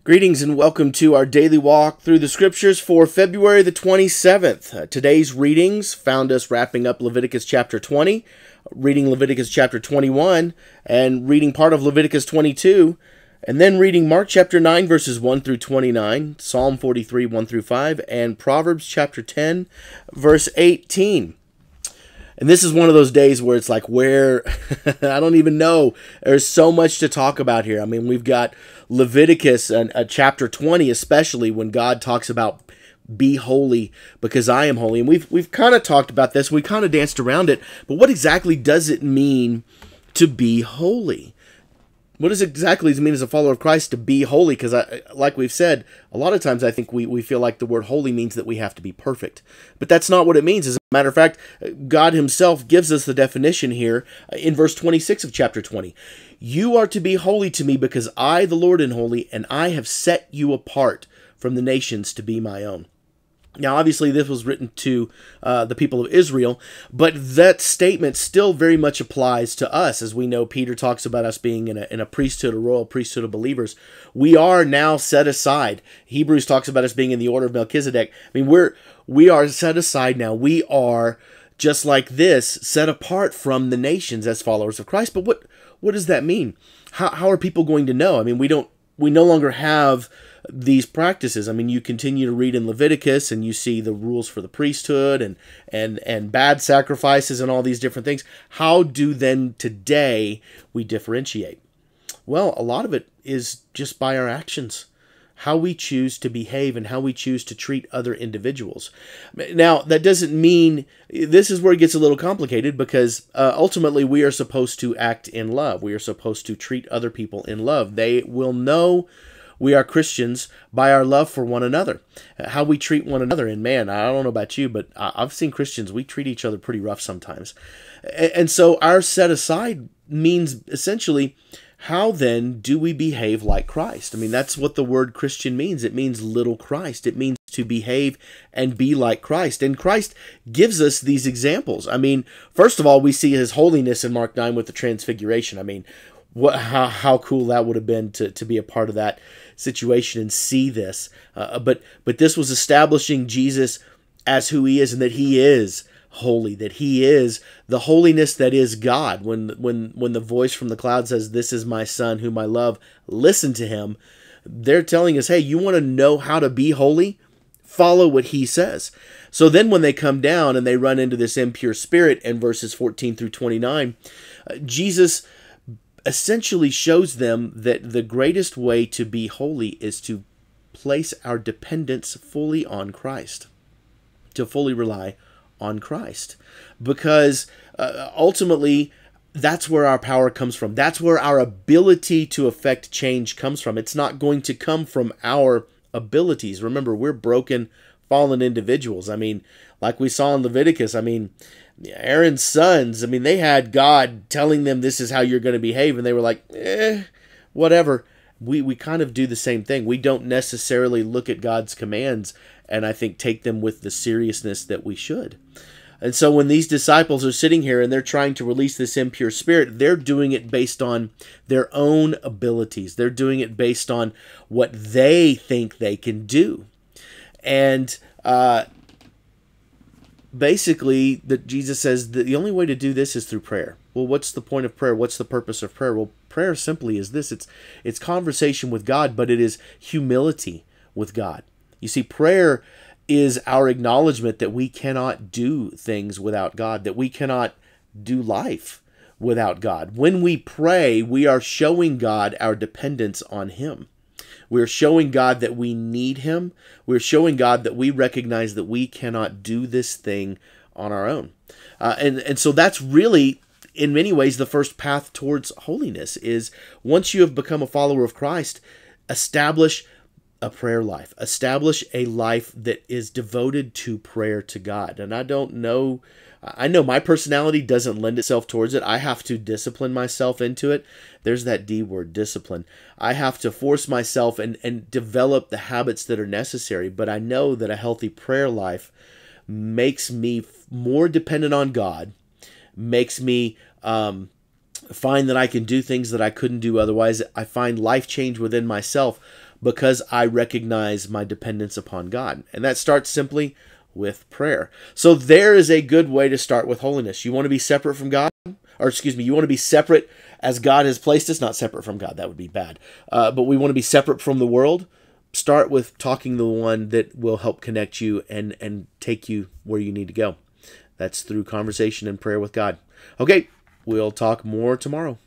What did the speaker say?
Greetings and welcome to our daily walk through the scriptures for February the 27th. Today's readings found us wrapping up Leviticus chapter 20, reading Leviticus chapter 21, and reading part of Leviticus 22, and then reading Mark chapter 9 verses 1 through 29, Psalm 43 1 through 5, and Proverbs chapter 10 verse 18. And this is one of those days where it's like, I don't even know. There's so much to talk about here. I mean, we've got Leviticus and chapter 20, especially when God talks about be holy because I am holy. And we've kind of talked about this. We kind of danced around it. But what exactly does it mean to be holy? What does it exactly mean as a follower of Christ to be holy? Because like we've said, a lot of times I think we feel like the word holy means that we have to be perfect. But that's not what it means. As a matter of fact, God himself gives us the definition here in verse 26 of chapter 20. You are to be holy to me because I, the Lord, am holy, and I have set you apart from the nations to be my own. Now, obviously, this was written to the people of Israel, but that statement still very much applies to us. As we know, Peter talks about us being in a priesthood, a royal priesthood of believers. We are now set aside. Hebrews talks about us being in the order of Melchizedek. I mean, we are set aside now. We are, just like this, set apart from the nations as followers of Christ. But what does that mean? How are people going to know? I mean, we no longer have these practices. I mean, you continue to read in Leviticus and you see the rules for the priesthood and bad sacrifices and all these different things. How do then today we differentiate? Well, a lot of it is just by our actions, how we choose to behave and how we choose to treat other individuals. Now, that doesn't mean, this is where it gets a little complicated because ultimately we are supposed to act in love. We are supposed to treat other people in love. They will know we are Christians by our love for one another, how we treat one another. And man, I don't know about you, but I've seen Christians, we treat each other pretty rough sometimes. And so our set aside means essentially, how then do we behave like Christ? I mean, that's what the word Christian means. It means little Christ. It means to behave and be like Christ. And Christ gives us these examples. I mean, first of all, we see his holiness in Mark 9 with the transfiguration. I mean, how cool that would have been to be a part of that situation and see this. But this was establishing Jesus as who he is and that he is holy, that he is the holiness that is God. When the voice from the cloud says, "This is my son whom I love, listen to him," they're telling us, hey, you want to know how to be holy? Follow what he says. So then when they come down and they run into this impure spirit in verses 14 through 29, Jesus essentially shows them that the greatest way to be holy is to place our dependence fully on Christ, to fully rely on Christ, because ultimately that's where our power comes from. That's where our ability to affect change comes from. It's not going to come from our abilities. Remember, we're broken, fallen individuals. I mean, like we saw in Leviticus, I mean, Aaron's sons, I mean, they had God telling them this is how you're going to behave, and they were like, whatever. We kind of do the same thing. We don't necessarily look at God's commands and I think take them with the seriousness that we should. And so when these disciples are sitting here and they're trying to release this impure spirit, they're doing it based on their own abilities. They're doing it based on what they think they can do. And basically, Jesus says that the only way to do this is through prayer. Well, what's the point of prayer? What's the purpose of prayer? Well, prayer simply is this. It's conversation with God, but it is humility with God. You see, prayer is our acknowledgement that we cannot do things without God, that we cannot do life without God. When we pray, we are showing God our dependence on him. We're showing God that we need him. We're showing God that we recognize that we cannot do this thing on our own. And so that's really, in many ways, the first path towards holiness is once you have become a follower of Christ, establish a prayer life. Establish a life that is devoted to prayer to God. And I know my personality doesn't lend itself towards it. I have to discipline myself into it. There's that D word, discipline. I have to force myself and develop the habits that are necessary. But I know that a healthy prayer life makes me more dependent on God, makes me find that I can do things that I couldn't do otherwise. I find life change within myself. because I recognize my dependence upon God. And that starts simply with prayer. So there is a good way to start with holiness. You want to be separate from God, or excuse me, you want to be separate as God has placed us, not separate from God. That would be bad. But we want to be separate from the world. Start with talking to the one that will help connect you and take you where you need to go. That's through conversation and prayer with God. Okay, we'll talk more tomorrow.